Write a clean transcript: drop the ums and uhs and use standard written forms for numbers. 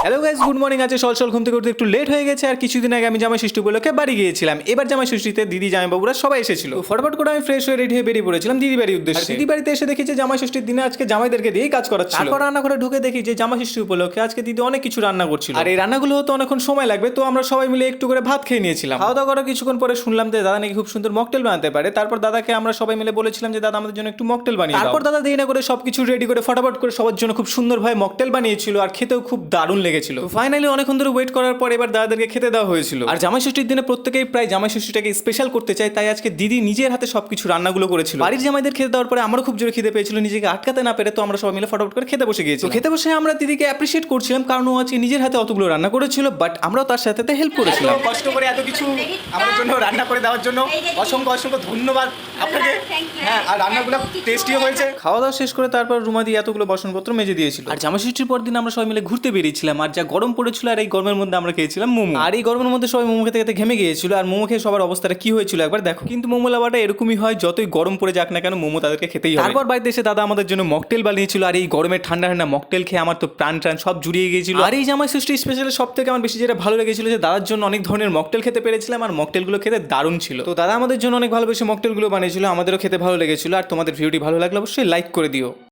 Hello guys, good morning. আছে সল সল ঘুম থেকে উঠতে একটু লেট হয়ে গেছে, আর কিছুদিন আগে আমি জামাই ষষ্ঠী উপলক্ষে বাড়ি গিয়েছিলাম। এবার জামাই ষষ্ঠীতে দিদি জামাইবাবুরা সবাই এসেছিল। ফটাফট করে আমি ফ্রেশ হয়ে রেডি হয়ে বেরিয়ে পড়েছিলাম দিদি বাড়ির উদ্দেশ্যে। দিদি বাড়িতে এসে দেখি যে জামাই ষষ্ঠীর দিনে আজকে জামাইদেরকে দিয়েই কাজ করাচ্ছিল। তারপর রান্না করে ঢুকে দেখি যে জামাই ষষ্ঠী উপলক্ষে আজকে দিদি অনেক কিছু রান্না করছিল, আর এই রান্নাগুলো হতে অনেকক্ষণ সময় লাগবে, তো আমরা সবাই মিলে একটু করে ভাত খেয়ে নিয়েছিলাম। খাওয়া দাওয়া করার কিছুক্ষণ পরে শুনলাম যে দাদা নাকি খুব সুন্দর মকটেল বানাতে পারে। তারপর দাদাকে আমরা সবাই মিলে বলেছিলাম যে দাদা আমাদের জন্য একটু মকটেল বানিয়ে দাও। তারপর দাদা দেরি না করে সবকিছু রেডি করে ফটাফট করে সবার জন্য খুব সুন্দরভাবে মকটেল বানিয়েছিল, আর খেতেও খুব দারুণ লেগেছিল। ফাইনালি অনেকক্ষণ ধরে ওয়েট করার পর এবার দাদাদেরকে খেতে দেওয়া হয়েছিল। আর জামাই ষষ্ঠীর দিনে প্রত্যেকেই প্রায় জামাই ষষ্ঠীটাকে স্পেশাল করতে চায়, তাই আজকে দিদি নিজের হাতে সবকিছু রান্নাগুলো করেছিল। বাড়ির জামাইদের খেতে দেওয়ার পরে আমারও খুব জোরে খিদে পেয়েছিল, নিজেকে আটকাতে না পেরে তো আমরা সবাই মিলে ফটাফট করে খেতে বসে গিয়েছি। খেতে বসে আমরা দিদিকে অ্যাপ্রিশিয়েট করছিলাম, কারণ ও আজকে নিজের হাতে অতগুলো রান্না করেছিল, বাট আমরাও তার সাথে হেল্প করেছিলাম। কষ্ট করে এত কিছু আমার জন্য রান্না করে দেওয়ার জন্য অসংখ্য অসংখ্য ধন্যবাদ আপনাকে। হ্যাঁ, আর রান্নাগুলো টেস্টিও হয়েছে। খাওয়া দাওয়া শেষ করে তারপর রুমা দিয়ে এতগুলো বাসনপত্র মেজে দিয়েছিল। আর জামাই ষষ্ঠীর পর দিন আমরা সবাই মিলে ঘুরতে বেরিয়েছিলাম, আর যা গরম পড়েছিল, আর এই গরমের মধ্যে আমরা খেয়েছিলাম মোমো। আর এই গরমের মধ্যে সবাই মোমো খেতে খেতে ঘেমে গিয়েছিল, আর মোমো খেয়ে সবার অবস্থাটা কি হয়েছিল একবার দেখো। কিন্তু মোমো লাভাটা এরকমই হয়, যতই গরম পড়ে যাক না কেন মোমো তাদেরকে খেতেই হবে। তারপর বাড়িতে এসে দাদা আমাদের জন্য মকটেল বানিয়েছিল, আর এই গরমে ঠান্ডা ঠান্ডা মকটেল খেয়ে আমার তো প্রাণ সব জুড়িয়ে গিয়েছিল। আর এই জামাই ষষ্ঠী স্পেশালি সব থেকে আমার বেশি যেটা ভালো লেগেছিল যে দাদার জন্য অনেক ধরনের মকটেল খেতে পেরেছিলাম, আর মকটেলগুলো খেতে দারুণ ছিল। তো দাদা আমাদের জন্য অনেক ভালোবেসে মকটেলগুলো বানিয়েছিল, আমাদেরও খেতে ভালো লেগেছিল। আর তোমাদের ভিডিওটি ভালো লাগলে অবশ্যই লাইক করে দিও।